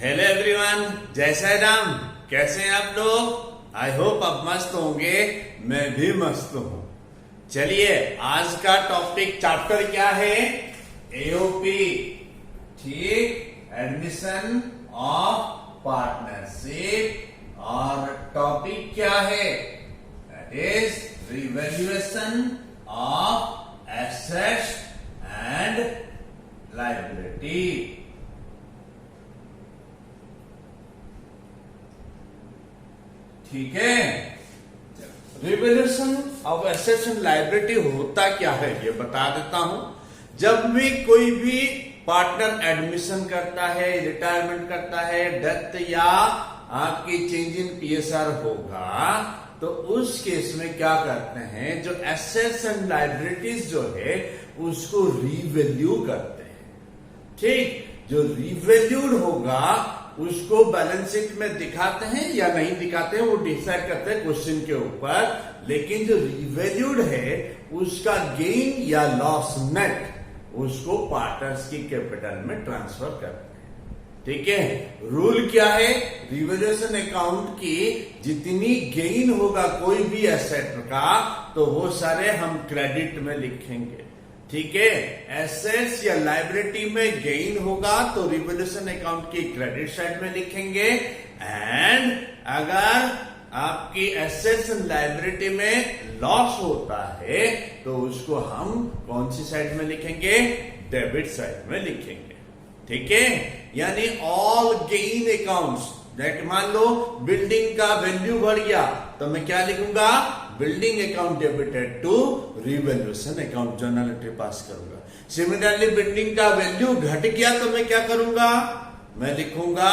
Hello everyone, जय साई राम। कैसे हैं आप लोग? आई होप आप मस्त होंगे। मैं भी मस्त हूं। चलिए, आज का टॉपिक चैप्टर क्या है? एओपी। ठीक, एडमिशन ऑफ पार्टनरशिप। और टॉपिक क्या है? That is revaluation of assets and liability. ठीक है, revaluation of assets and liability होता क्या है ये बता देता हूं। जब भी कोई भी पार्टनर एडमिशन करता है, रिटायरमेंट करता है, डेथ या आपकी चेंज इन पीएसआर होगा, तो उस केस में क्या करते हैं, जो एसेट्स एंड लायबिलिटीज जो है उसको रिवैल्यू करते हैं। ठीक, जो रिवैल्यूड होगा उसको बैलेंस शीट में दिखाते हैं या नहीं दिखाते हैं, वो डिसाइड करते हैं क्वेश्चन के ऊपर। लेकिन जो रिवैल्यूड है उसका गेन या लॉस नेट उसको पार्टनर्स की कैपिटल में ट्रांसफर करते हैं। ठीक है, रूल क्या है? रिवैल्यूएशन अकाउंट की जितनी गेन होगा कोई भी एसेट का, तो वो सारे हम क्रेडिट में लिखेंगे। ठीक है, एसेट्स या लायबिलिटी में गेन होगा तो रिवैल्यूएशन अकाउंट की क्रेडिट साइड में लिखेंगे। एंड अगर आपकी एसेट्स एंड लायबिलिटी में लॉस होता है तो उसको हम कौन सी साइड में लिखेंगे? डेबिट साइड में लिखेंगे। ठीक है, यानी ऑल गेन अकाउंट्स, मान लो बिल्डिंग का वैल्यू बढ़ गया तो मैं क्या लिखूंगा? Building account debited to revaluation account, journal entry pass करूंगा। सिमिलरली बिल्डिंग का वैल्यू घट गया तो मैं क्या करूंगा? मैं लिखूंगा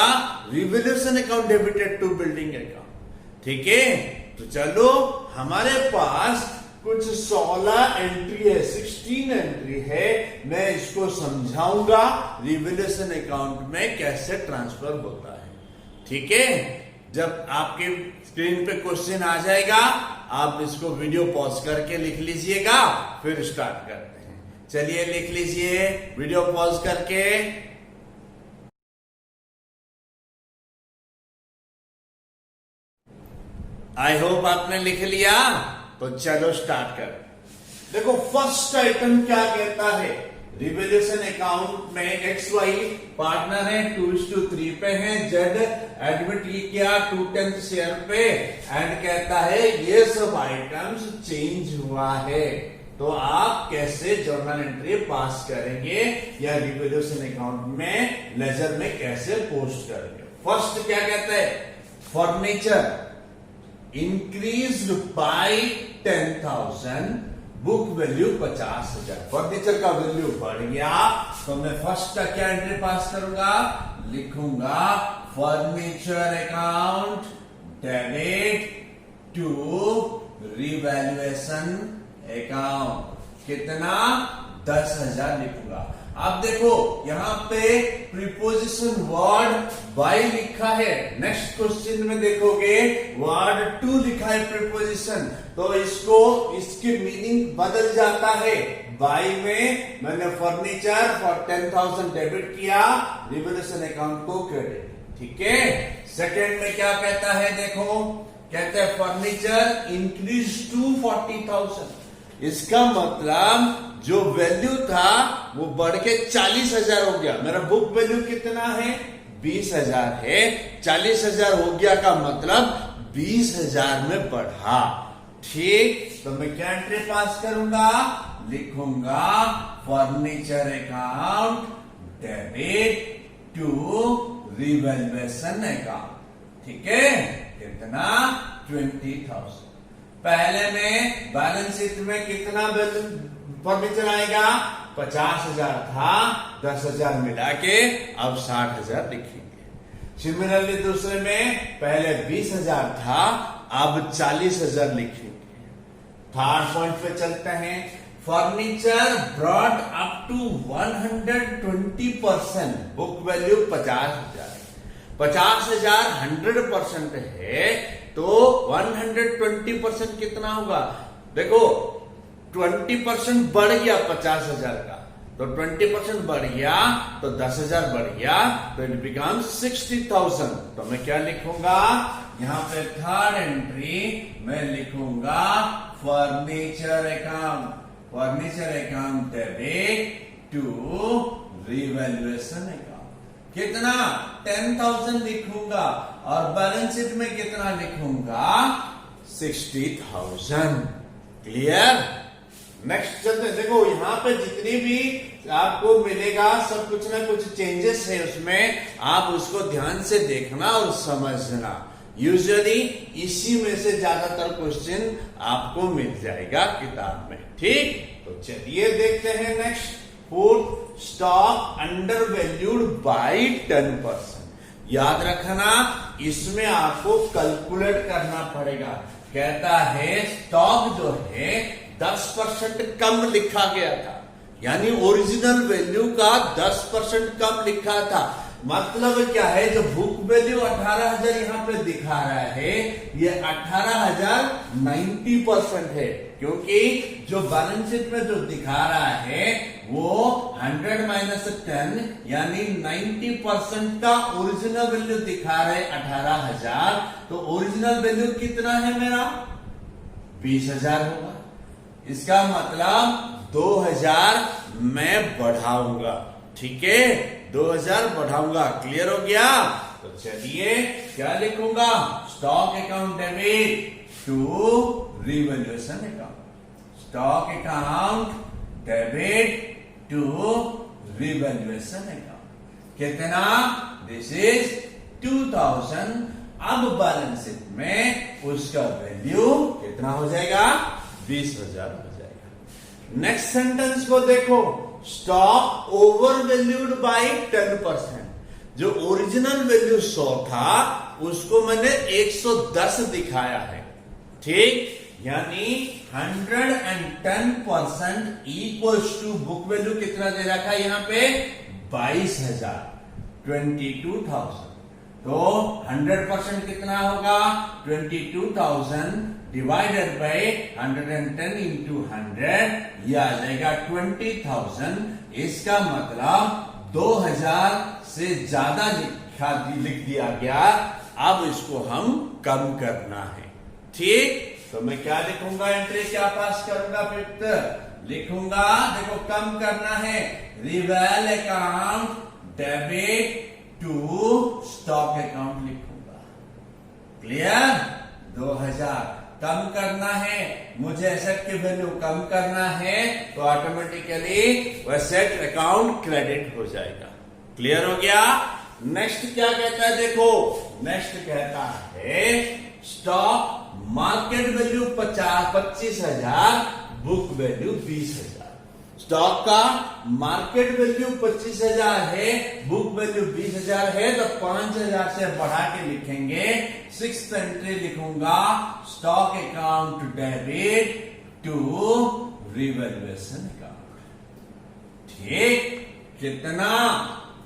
revaluation account debited to building account. ठीक है, तो चलो हमारे पास कुछ 16 एंट्री है, 16 एंट्री है। मैं इसको समझाऊंगा रिवैल्यूएशन अकाउंट में कैसे ट्रांसफर होता है। ठीक है, जब आपके स्क्रीन पे क्वेश्चन आ जाएगा आप इसको वीडियो पॉज करके लिख लीजिएगा, फिर स्टार्ट करते हैं। चलिए लिख लीजिए वीडियो पॉज करके। आई होप आपने लिख लिया, तो चलो स्टार्ट कर। देखो फर्स्ट आइटम क्या कहता है? रिवैल्यूएशन अकाउंट में एक्स वाई पार्टनर है, 2:3 पे है, जेड एडमिट किया 2/10 शेयर पे, एंड कहता है ये सब आइटम्स चेंज हुआ है। तो आप कैसे जर्नल एंट्री पास करेंगे या रिवैल्यूएशन अकाउंट में लेजर में कैसे पोस्ट करेंगे? फर्स्ट क्या कहता है? Furniture increased by 10,000, book value 50,000। Furniture का वैल्यू बढ़ गया तो मैं फर्स्ट का क्या एंट्री पास करूंगा? लिखूंगा furniture account debit to revaluation account. कितना? 10,000 लिखूंगा। अब देखो यहां पे प्रीपोजिशन वर्ड बाय लिखा है, नेक्स्ट क्वेश्चन में देखोगे वर्ड टू लिखा है प्रीपोजिशन, तो इसको इसकी मीनिंग बदल जाता है। बाय में मैंने फर्नीचर फॉर 10,000 डेबिट किया, रिवैल्यूएशन अकाउंट को क्रेडिट। ठीक है, सेकेंड में क्या कहता है? देखो कहता है फर्नीचर इंक्रीज टू 40,000। इसका मतलब जो वैल्यू था वो बढ़ के 40,000 हो गया। मेरा बुक वैल्यू कितना है? 20,000 है, 40,000 हो गया का मतलब 20,000 में बढ़ा। ठीक, तो मैं क्या एंट्री पास करूंगा? लिखूंगा furniture account debit to revaluation account. ठीक है, कितना? 20,000। पहले में बैलेंस शीट में कितना फर्नीचर आएगा? 50,000 था, 10,000 मिला के अब 60,000 लिखेंगे। सिमिलरली दूसरे में पहले 20,000 था, अब 40,000 लिखेंगे। थर्ड पॉइंट पे चलते हैं। Furniture brought up to 120%, book value 50,000। 50,000 100% है तो 120% कितना होगा? देखो 20% बढ़ गया 50,000 का, तो 20% बढ़ गया तो 10,000 बढ़ गया, तो इट बिकम्स 60,000। तो मैं क्या लिखूंगा यहां पे थर्ड एंट्री मैं लिखूंगा furniture account, furniture account debit to revaluation account. कितना 10,000 लिखूंगा और बैलेंस शीट में कितना लिखूंगा 60,000। क्लियर। नेक्स्ट चलते हैं। देखो यहां पे जितनी भी आपको मिलेगा सब कुछ ना कुछ चेंजेस है उसमें, आप उसको ध्यान से देखना और समझना। यूजुअली इसी में से ज्यादातर क्वेश्चन आपको मिल जाएगा किताब में। ठीक, तो चलिए देखते हैं next. Fourth, stock under valued by 10%। याद रखना इसमें आपको कैलकुलेट करना पड़ेगा। कहता है स्टॉक जो है 10% कम लिखा गया था, यानी ओरिजिनल वैल्यू का 10% कम लिखा था। मतलब क्या है, जो बुक वैल्यू 18,000 यहां पे दिखा रहा है, ये 18,000 90% है, क्योंकि जो बैलेंस शीट में जो दिखा रहा है वो 100 - 10 यानी 90% का ओरिजिनल वैल्यू दिखा रहे 18,000। तो ओरिजिनल वैल्यू कितना है मेरा 20,000 होगा। इसका मतलब 2,000 मैं बढ़ाऊंगा। ठीक है, 2,000 बढ़ाऊंगा। क्लियर हो गया। तो चलिए क्या लिखूंगा, stock account debit to revaluation account, stock account debit to revaluation account. कितना, दिस इज 2,000। अब बैलेंस शीट में उसका वैल्यू कितना हो जाएगा 20,000 हो जाएगा। नेक्स्ट सेंटेंस को देखो, स्टॉक ओवर वैल्यूड बाई 10%। जो ओरिजिनल वैल्यू 100 था उसको मैंने 110 दिखाया है। ठीक, यानी 110% इक्वल्स टू बुक वैल्यू कितना दे रखा है यहाँ पे 22,000, 22,000। तो 100% कितना होगा 22,000 डिवाइडेड बाई 110 इंटू 100, यह आ जाएगा 20,000। इसका मतलब 2,000 से ज्यादा लिख दिया गया। अब इसको हम कम करना है। ठीक, तो मैं क्या लिखूंगा, एंट्री क्या पास करूंगा, फिफ्थ लिखूंगा। देखो कम करना है, reval account debit to stock account लिखूंगा। क्लियर, 2,000 कम करना है, मुझे एसेट की वैल्यू कम करना है, तो ऑटोमेटिकली वह एसेट अकाउंट क्रेडिट हो जाएगा। क्लियर हो गया। नेक्स्ट क्या कहता है, देखो नेक्स्ट कहता है stock market value 25,000, book value 20,000। Stock का मार्केट वैल्यू 25,000 है, बुक वैल्यू 20,000 है, तो 5,000 से बढ़ा के लिखेंगे। सिक्स्थ एंट्री लिखूंगा, stock account debit to revaluation account. ठीक, कितना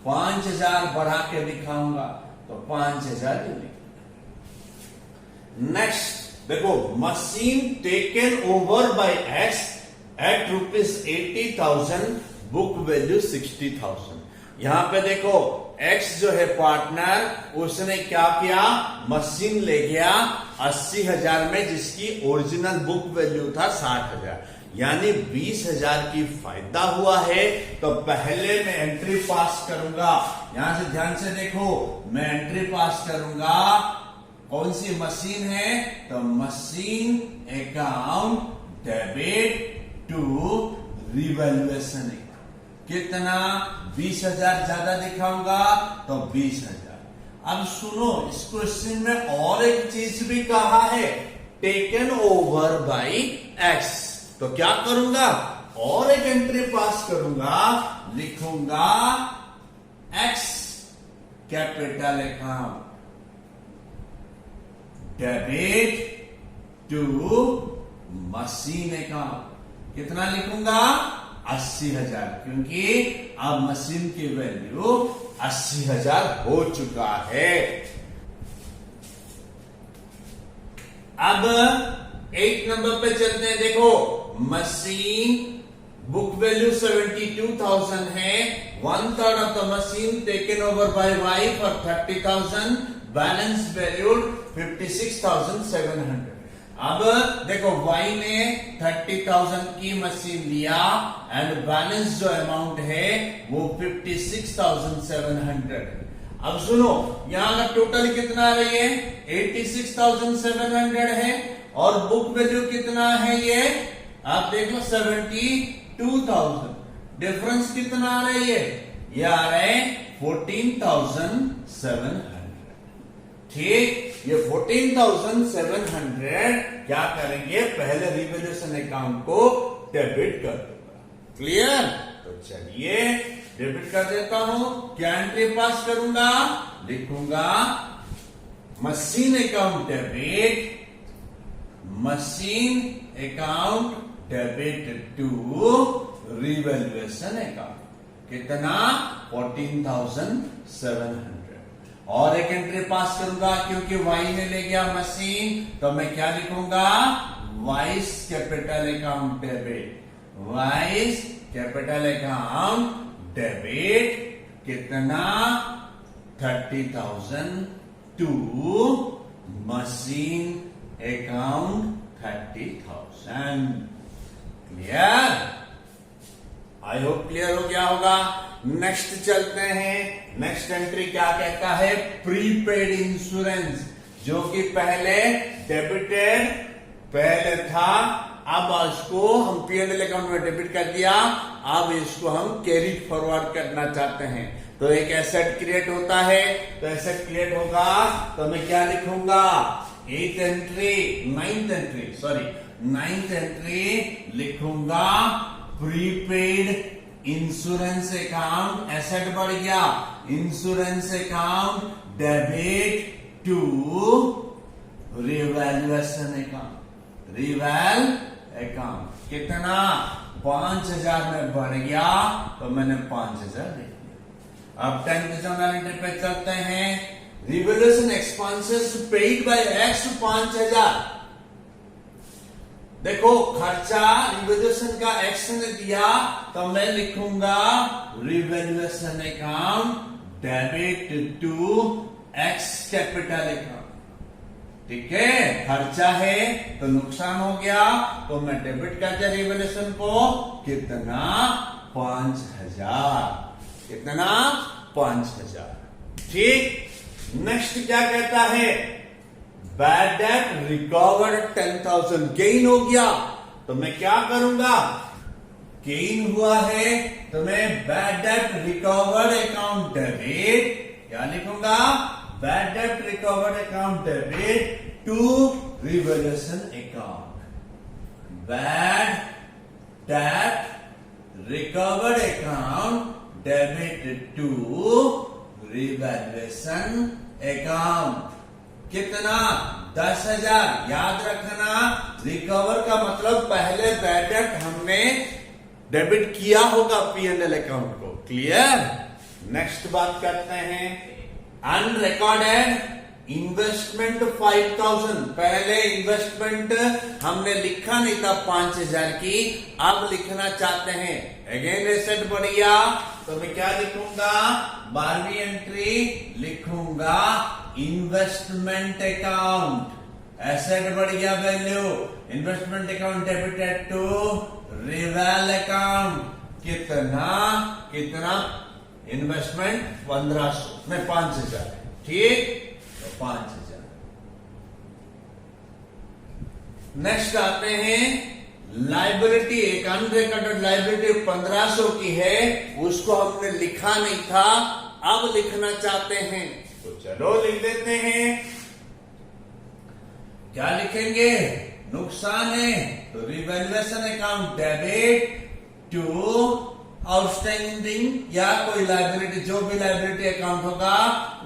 5,000 बढ़ा के दिखाऊंगा, तो 5,000 लिखेंगे। नेक्स्ट देखो, machine taken over by X at ₹80,000, book value 60,000। यहां पे देखो एक्स जो है पार्टनर, उसने क्या किया, मशीन ले गया 80,000 में, जिसकी ओरिजिनल बुक वैल्यू था 60,000, यानी 20,000 की फायदा हुआ है। तो पहले मैं एंट्री पास करूंगा। यहां से ध्यान से देखो, मैं एंट्री पास करूंगा। कौन सी मशीन है, तो machine account debit to revaluation account. कितना 20,000 ज्यादा दिखाऊंगा, तो 20,000। अब सुनो, इस क्वेश्चन में और एक चीज भी कहा है, टेकन ओवर बाय एक्स। तो क्या करूंगा, और एक एंट्री पास करूंगा, लिखूंगा X capital account debit to machine account. कितना लिखूंगा 80,000, क्योंकि अब मशीन की वैल्यू 80,000 हो चुका है। अब 8 नंबर पे चलते हैं। देखो, मशीन बुक वैल्यू 72,000 है, 1/3 of the machine taken over by Y for 30,000, balance valued 56,700। अब देखो y ने 30,000 की मशीन लिया एंड बैलेंस जो अमाउंट है वो 56,700। अब सुनो, यहां का टोटल कितना आ रही है, 86,700 है, और बुक वैल्यू कितना है ये आप देख लो 72,000। डिफरेंस कितना आ रही है, ये आ रहा है 14,700। ठीक, ये 14,700 क्या करेंगे, पहले रिवैल्यूएशन अकाउंट को डेबिट कर दूंगा। क्लियर? तो चलिए डेबिट कर देता हूं। क्या एंट्री पास करूंगा, लिखूंगा machine account debit, machine account debit to revaluation account. कितना, 14,700। और एक एंट्री पास करूंगा क्योंकि वाई ने ले गया मशीन, तो मैं क्या लिखूंगा, Y's capital account debit, Y's capital account debit. कितना, 30,000 to machine account 30,000। Clear? I hope clear हो गया होगा। नेक्स्ट चलते हैं। नेक्स्ट एंट्री क्या कहता है, प्रीपेड इंश्योरेंस, जो कि पहले डेबिटेड पहले था, अब इसको हम P&L अकाउंट में डेबिट कर दिया, अब इसको हम कैरी फॉरवर्ड करना चाहते हैं। तो एक एसेट क्रिएट होता है, तो एसेट क्रिएट होगा तो मैं क्या लिखूंगा, नाइन्थ एंट्री लिखूंगा प्रीपेड इंश्योरेंस अकाउंट। एसेट बढ़ गया, insurance account debit to revaluation account, reval account. कितना, 5,000 में बढ़ गया तो मैंने 5,000 लिख दिया। अब 10th जर्नल एंट्री पे चलते हैं। Revaluation expenses paid by x 5,000। देखो खर्चा रिवैल्यूएशन का एक्स ने दिया तो मैं लिखूंगा revaluation account debit to X capital account. ठीक है, खर्चा है तो नुकसान हो गया तो मैं डेबिट कर दिया रिवैल्यूएशन को। कितना, 5,000। कितना, 5,000। ठीक, नेक्स्ट क्या कहता है, बैड डेट रिकवर्ड 10,000। गेन हो गया तो मैं क्या करूंगा, गेन हुआ है तो मैं bad debt recovered account debit, क्या लिखूंगा, bad debt recovered account debit to revaluation account. Bad debt recovered account debit to revaluation account. कितना, 10,000। याद रखना, रिकवर का मतलब पहले बैड डेट हमने डेबिट किया होगा P&L अकाउंट को। क्लियर? नेक्स्ट बात करते हैं, अनरिकॉर्डेड इन्वेस्टमेंट 5,000। पहले इन्वेस्टमेंट हमने लिखा नहीं था 5,000 की, अब लिखना चाहते हैं। अगेन एसेट बढ़ गया तो मैं क्या लिखूंगा, 12वीं एंट्री लिखूंगा इन्वेस्टमेंट अकाउंट। एसेट बढ़ गया value, investment account debited to reval account. कितना, इन्वेस्टमेंट 1,500 में 5,000। ठीक, तो 5,000। नेक्स्ट आते हैं लाइबिलिटी। एक अनरिकॉर्डेड लाइबिलिटी 1,500 की है, उसको हमने लिखा नहीं था, अब लिखना चाहते हैं तो चलो लिख लेते हैं। क्या लिखेंगे, नुकसान है तो revaluation account debit to outstanding या कोई लाइबिलिटी, जो भी लाइबिलिटी अकाउंट होगा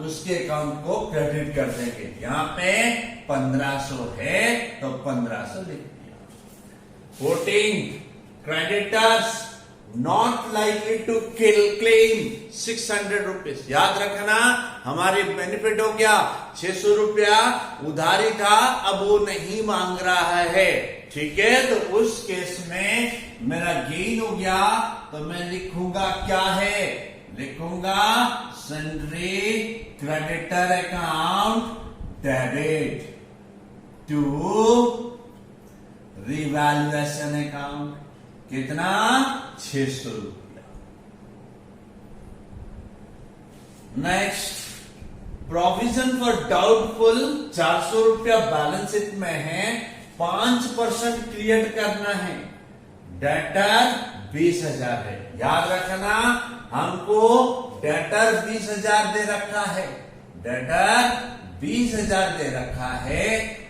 उसके अकाउंट को क्रेडिट कर देंगे। यहां पे 1,500 है तो 1,500 लिख दिया। 14 creditors not likely to claim 600 rupees. याद रखना, हमारे बेनिफिट हो गया 600 रुपया उधारी था, अब वो नहीं मांग रहा है। ठीक है, तो उस केस में मेरा गेन हो गया तो मैं लिखूंगा क्या है, लिखूंगा sundry creditor account debit to revaluation account. कितना? 600 रुपया। नेक्स्ट, प्रोविजन फॉर डाउटफुल 400 रुपया बैलेंस शीट में है, 5% क्रिएट करना है। डेटर 20,000 है, याद रखना हमको डेटर 20,000 दे रखा है, डेटर 20,000 दे रखा है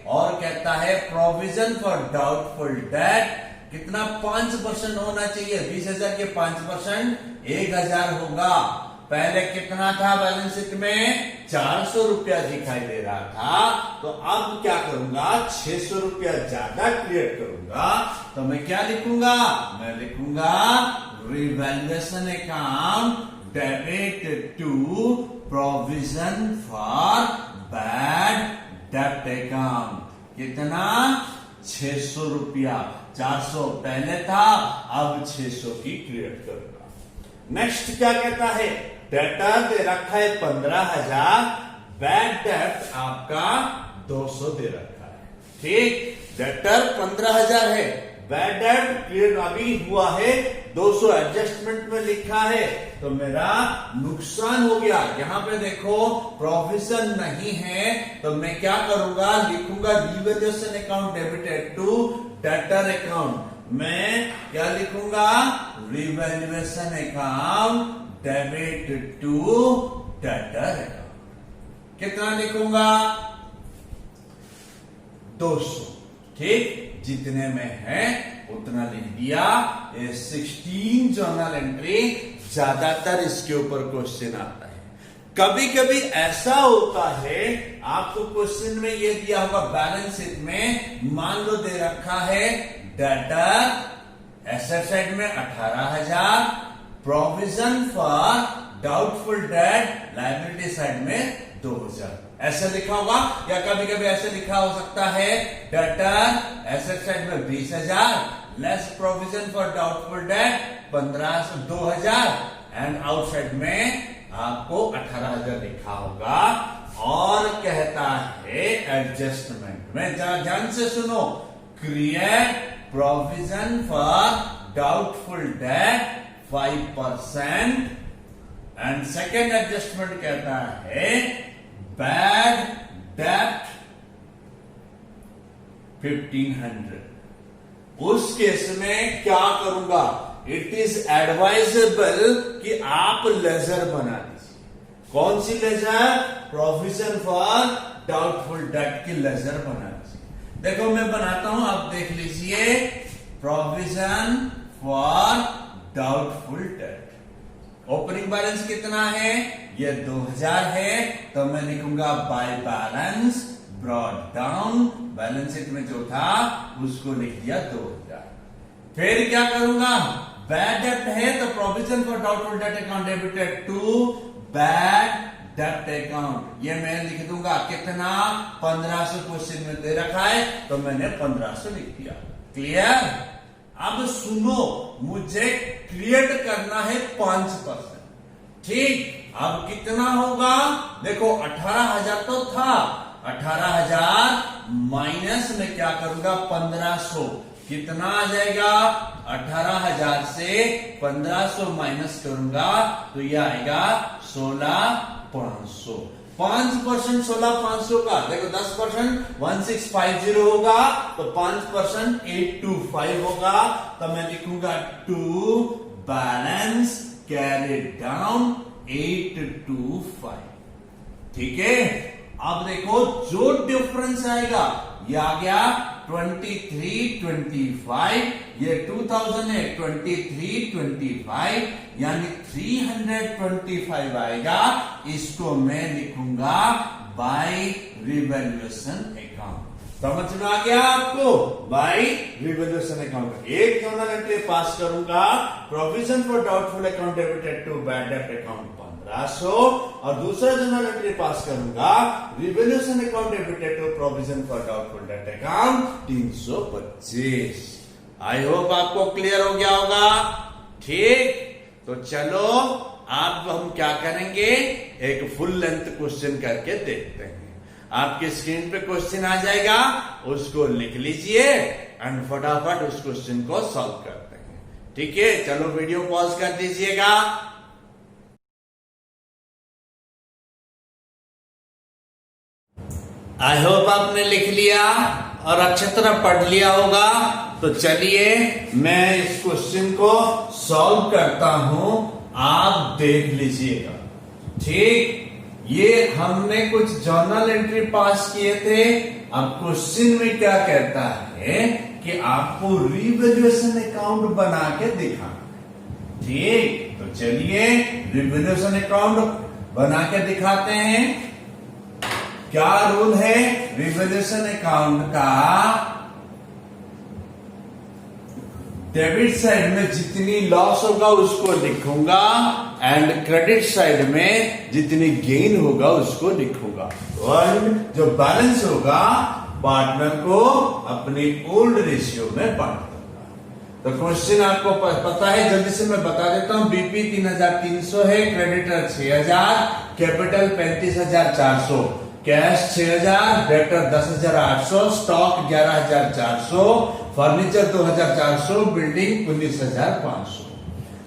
और कहता है प्रोविजन फॉर डाउटफुल डेट कितना 5% होना चाहिए। 20,000 के 5% 1,000 होगा। पहले कितना था बैलेंस शीट में? 400 रुपया दिखाई दे रहा था, तो अब क्या करूंगा 600 रुपया ज्यादा क्रिएट करूंगा, तो मैं क्या लिखूंगा? मैं लिखूंगा revaluation account debit to provision for bad डेब्ट अकाउंट। कितना? 600 रुपया। 400 पहले था, अब 600 की क्रिएट करूंगा। नेक्स्ट क्या कहता है? डेटर दे रखा है 15,000, बैड डेब्ट आपका 200 दे रखा है। ठीक, डेटर 15,000 है, बैड डेब्ट क्लियर अभी हुआ है 200, एडजस्टमेंट में लिखा है, तो मेरा नुकसान हो गया। यहां पे देखो प्रोविजन नहीं है, तो मैं क्या करूंगा? लिखूंगा revaluation account debited to debtor account. मैं क्या लिखूंगा? Revaluation account debit to debtor account. कितना लिखूंगा? 200। ठीक, जितने में है उतना लिख दिया। ये 16 जर्नल एंट्री ज्यादातर इसके ऊपर क्वेश्चन आता है। कभी कभी ऐसा होता है, आपको क्वेश्चन में ये दिया होगा बैलेंस शीट में, मान लो दे रखा है डेटर एसेट साइड में 18,000, provision for doubtful date liability side में 2,000, ऐसे लिखा होगा। या कभी कभी ऐसे लिखा हो सकता है डेटर एसेट साइड में 20,000 less provision for doubtful date 2,000 and outside में आपको 18,000 लिखा होगा। और कहता है एडजस्टमेंट में, जरा ध्यान से सुनो, create provision for doubtful debt 5% and second adjustment कहता है बैड डेब्ट 1,500। उस केस में क्या करूंगा? इट इज एडवाइजेबल कि आप लेजर बना लीजिए। कौन सी ledger? Provision for doubtful debt की लेजर बना लीजिए। देखो मैं बनाता हूं, आप देख लीजिए। Provision for doubtful debt, opening balance कितना है? ये 2,000 है, तो मैं लिखूंगा by balance brought down. Balance sheet में जो था उसको लिख दिया 2,000। फिर क्या करूंगा? बैड डेब्ट है तो provision for doubtful debt account debited to bad डेब्ट अकाउंट। ये मैं लिख दूंगा कितना? 1,500 क्वेश्चन में दे रखा है, तो मैंने 1,500 लिख दिया। क्लियर? अब सुनो, मुझे क्रिएट करना है 5%। ठीक, अब कितना होगा? देखो 18,000 तो था, 18,000 माइनस में क्या करूंगा? 1,500। कितना आ जाएगा? 18,000 से 1,500 माइनस करूंगा तो यह आएगा 16,500। 5% 16,500 का, देखो 10% 1,650 होगा, तो 5% 825 होगा। तो मैं लिखूंगा टू बैलेंस कैरी डाउन 825। ठीक है, अब देखो जो डिफरेंस आएगा, ये आ गया 2325, ये 2000 है 2325, यानी 325 आएगा। इसको मैं लिखूंगा बाय रिवैल्यूएशन अकाउंट। समझ में आ गया आपको? By revaluation account. एक जर्नल एंट्री पास करूंगा, provision for doubtful account debited to bad डेब्ट अकाउंट 1,500, और दूसरा जर्नल एंट्री पास करूंगा, revaluation account debited to provision for doubtful debt account 325। I hope आपको क्लियर हो गया होगा। ठीक, तो चलो आप हम क्या करेंगे, एक फुल लेंथ क्वेश्चन करके देखते हैं। आपके स्क्रीन पे क्वेश्चन आ जाएगा, उसको लिख लीजिए एंड फटाफट उस क्वेश्चन को सॉल्व करते हैं। ठीक है, चलो वीडियो पॉज कर दीजिएगा। आई होप आपने लिख लिया और अच्छी तरह पढ़ लिया होगा। तो चलिए मैं इस क्वेश्चन को सॉल्व करता हूं, आप देख लीजिएगा। ठीक, ये हमने कुछ जर्नल एंट्री पास किए थे। अब क्वेश्चन में क्या कहता है कि आपको रिवैल्यूएशन अकाउंट बना के दिखाना। ठीक, तो चलिए रिवैल्यूएशन अकाउंट बना के दिखाते हैं। क्या रूल है रिवैल्यूएशन अकाउंट का, डेबिट साइड में जितनी लॉस होगा उसको लिखूंगा एंड क्रेडिट साइड में जितनी गेन होगा उसको लिखूंगा और जो बैलेंस होगा पार्टनर को अपनी ओल्ड रेशियो में बांट दूंगा। तो क्वेश्चन आपको पता है, जल्दी से मैं बता देता हूं। बीपी 3300 है, creditor 6000, capital 35400, cash 6000, debtor 10800, stock 11400, furniture 2400, building 19500।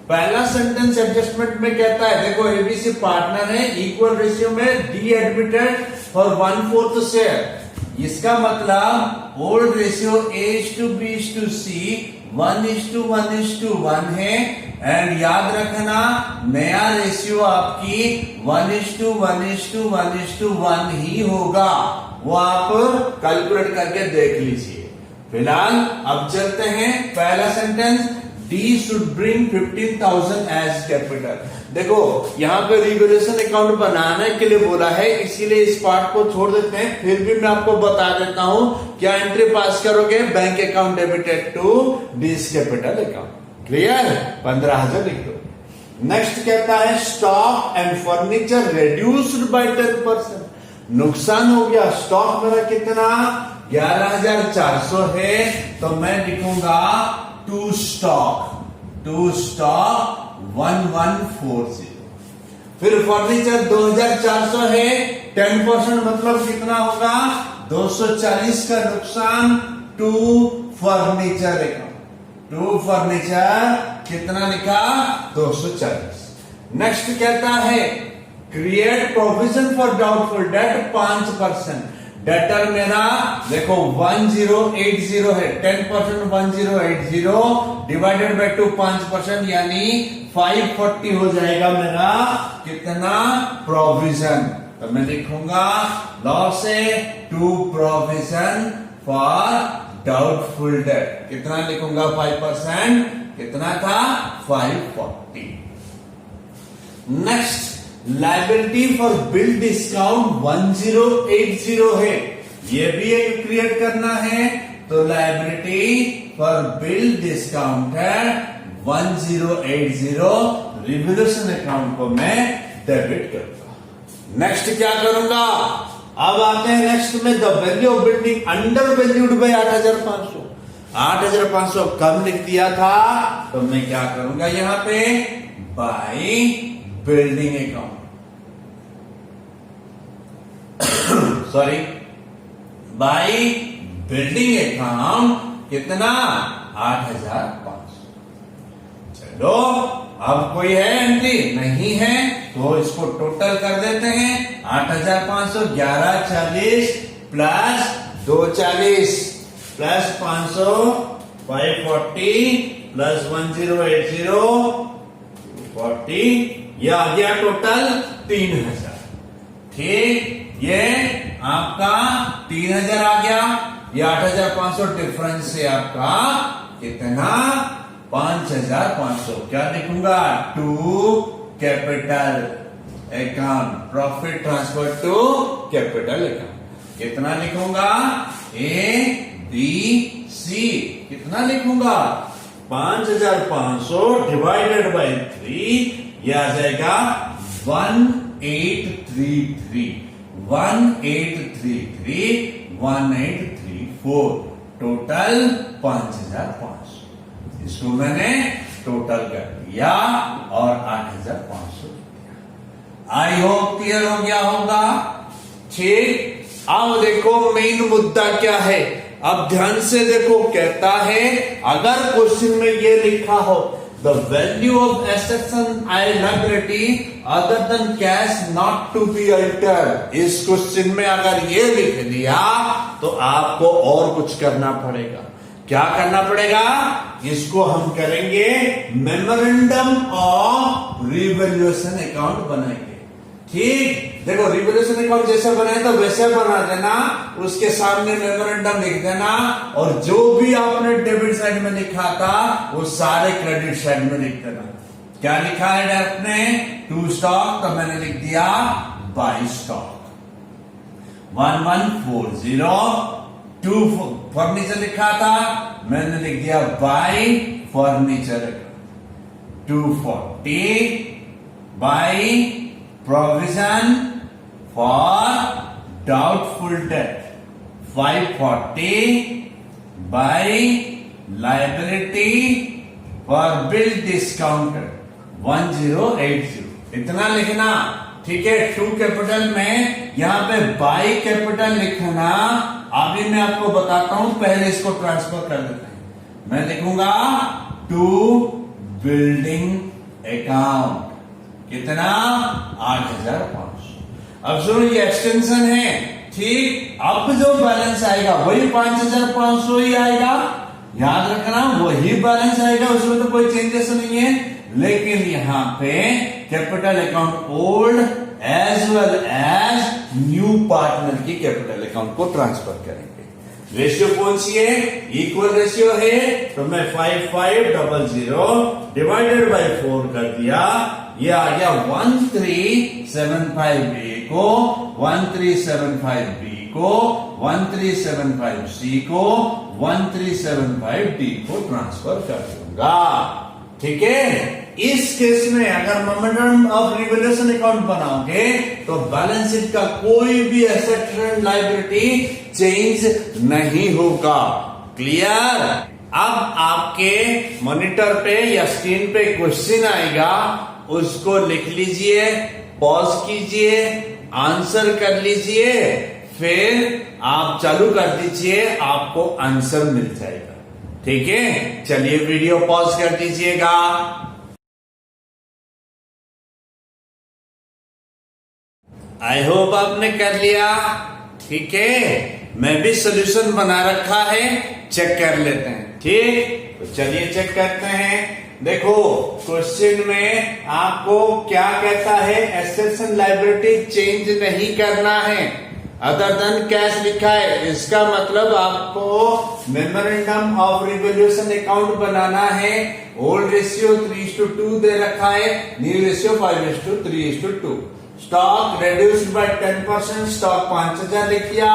पहला सेंटेंस एडजस्टमेंट में कहता है, देखो एबीसी पार्टनर है, इक्वल रेशियो में डी एडमिटेड फॉर 1/4 शेयर। इसका मतलब ओल्ड रेशियो A:B:C 1:1:1 है एंड याद रखना नया रेशियो आपकी 1:1:1 ही होगा। वो आप कैलकुलेट करके देख लीजिए। फिलहाल अब चलते हैं पहला sentence, D should bring 15,000 as capital. देखो यहां पे रिवैल्यूएशन अकाउंट बनाने के लिए बोला है, इसीलिए इस पार्ट को छोड़ देते हैं। फिर भी मैं आपको बता देता हूं क्या एंट्री पास करोगे, bank account debited to D's capital account. Clear, 15,000 लिख दो। नेक्स्ट कहता है stock and furniture reduced by 10%। नुकसान हो गया, स्टॉक मेरा कितना 11,400 है, तो मैं लिखूंगा टू स्टॉक 1140। फिर फर्नीचर 2,400 है, 10% मतलब कितना होगा 240 का नुकसान to furniture account. To furniture कितना लिखा 240। नेक्स्ट कहता है create provision for doubtful debt 5%। Debtor मेरा देखो 1080 है, 10% 1080 डिवाइडेड बाय 2 5% यानी 540 हो जाएगा मेरा कितना प्रोविजन। तो मैं लिखूंगा लॉस है to provision for doubtful debt, कितना लिखूंगा 5%, कितना था 540। Next liability for bill discount 1080 है, ये भी एक क्रिएट करना है। तो लाइबिलिटी फॉर बिल डिस्काउंट है 1080, रिवैल्यूएशन अकाउंट को मैं डेबिट करूंगा। नेक्स्ट क्या करूंगा, अब आते हैं नेक्स्ट में the value of building under valued bye 8,500। 8,500 कम लिख दिया था, तो मैं क्या करूंगा यहां पे by building account, sorry by building account कितना 8,500। चलो अब कोई है एंट्री नहीं है तो इसको टोटल कर देते हैं। 8,500 1140 प्लस 240 प्लस 500 540 प्लस 1080 40, यह आ गया टोटल 3,000। ठीक, ये आपका 3,000 आ गया, ये 8,500 डिफरेंस से आपका कितना 5,500। क्या लिखूंगा to capital account, profit transfer to capital account. कितना लिखूंगा ABC, कितना लिखूंगा 5,500 डिवाइडेड बाय 3, यह आ जाएगा 1833 1834। टोटल 5,500। इसको मैंने टोटल कर दिया और 8,500 दिया। आई होप क्लियर हो गया होगा। ठीक, अब देखो मेन मुद्दा क्या है। अब ध्यान से देखो, कहता है अगर क्वेश्चन में ये लिखा हो the value of assets and liability other than cash not to be altered, इस क्वेश्चन में अगर ये लिख दिया तो आपको और कुछ करना पड़ेगा। क्या करना पड़ेगा? इसको हम करेंगे मेमोरेंडम ऑफ रिवैल्यूएशन अकाउंट बनाएंगे। ठीक, देखो रिवैल्यूएशन अकाउंट जैसे बनाए तो वैसे बना देना, उसके सामने मेमोरेंडम लिख देना और जो भी आपने डेबिट साइड में लिखा था वो सारे क्रेडिट साइड में लिख देना। क्या लिखा है आपने? टू स्टॉक, तो मैंने लिख दिया बाय स्टॉक। 1140 टू फर्नीचर लिखा था, मैंने लिख दिया by furniture. 240 by provision for doubtful debt. 540 by liability for bill discounted. 1080 इतना लिखना। ठीक है, टू कैपिटल में यहां पे बाय कैपिटल लिखना। अभी मैं आपको बताता हूं, पहले इसको ट्रांसफर कर देते हैं। मैं लिखूंगा टू बिल्डिंग अकाउंट। कितना? 8,500। अब सुनो, ये एक्सटेंशन है। ठीक, अब जो बैलेंस आएगा वही 5,500 ही आएगा। याद रखना, वही बैलेंस आएगा, उसमें तो कोई चेंजेस नहीं है। लेकिन यहां पे capital account old as well as new partner की कैपिटल अकाउंट को ट्रांसफर करेंगे। रेशियो कौन सी है? इक्वल रेशियो है, तो मैं 5500 डिवाइडेड बाय 4 कर दिया। ये आ गया 1375 ए को 1375 बी को 1375 सी को 1375 डी को ट्रांसफर कर दूंगा। ठीक है, इस केस में अगर मेमोरेंडम ऑफ रिवैल्यूएशन अकाउंट बनाओगे तो बैलेंस शीट का कोई भी एसेट एंड लायबिलिटी चेंज नहीं होगा। क्लियर? अब आपके मॉनिटर पे या स्क्रीन पे क्वेश्चन आएगा, उसको लिख लीजिए, पॉज कीजिए, आंसर कर लीजिए, फिर आप चालू कर दीजिए, आपको आंसर मिल जाएगा। ठीक है, चलिए वीडियो पॉज कर दीजिएगा। आई होप आपने कर लिया। ठीक है, मैं भी सोल्यूशन बना रखा है, चेक कर लेते हैं। ठीक, तो चलिए चेक करते हैं। देखो क्वेश्चन में आपको क्या कहता है? एसेट्स एंड लायबिलिटी चेंज नहीं करना है, अदर देन कैश लिखा है। इसका मतलब आपको मेमोरेंडम ऑफ रिवैल्यूएशन अकाउंट बनाना है। ओल्ड रेशियो 3:2 दे रखा है, new ratio 5:3:2। Stock reduced by 10%, stock 5,000 लिख दिया।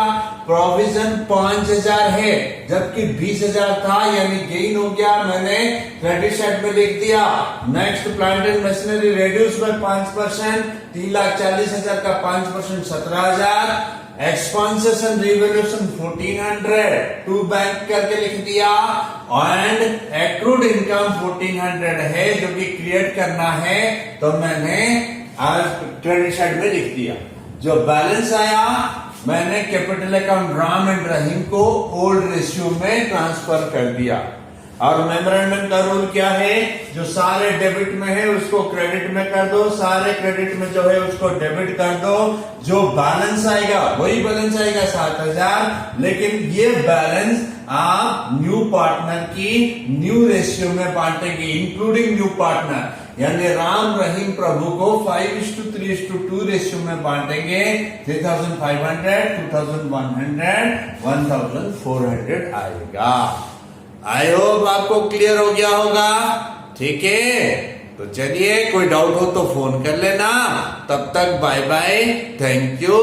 प्रोविजन 5,000 है, जबकि 20,000 था, यानी गेन हो गया, मैंने क्रेडिट साइड में लिख दिया। Next plant and machinery reduced by 5%, 3,40,000 का 5% 17,000। एक्सपेंसेस रिवैल्यूएशन 1400, टू बैंक करके लिख दिया। एंड एक्रूड इनकम 1400 है, जो कि क्रिएट करना है, तो मैंने आज क्रेडिट साइड में लिख दिया। जो बैलेंस आया मैंने कैपिटल अकाउंट राम एंड रहीम को ओल्ड रेशियो में ट्रांसफर कर दिया। और मेमोरेंडम का रूल क्या है? जो सारे डेबिट में है उसको क्रेडिट में कर दो, सारे क्रेडिट में जो है उसको डेबिट कर दो। जो बैलेंस आएगा वही बैलेंस आएगा 7,000, लेकिन ये बैलेंस आप न्यू पार्टनर की न्यू रेशियो में बांटेंगे, इंक्लूडिंग न्यू पार्टनर, यानी राम रहीम प्रभु को 5:3:2 रेशियो में बांटेंगे। 3,500, 2,100, 1,400 आएगा। आई होप आपको क्लियर हो गया होगा। ठीक है, तो चलिए कोई डाउट हो तो फोन कर लेना। तब तक bye bye, thank you,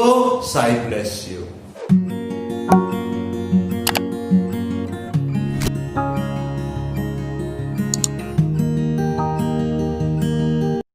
Sai bless you.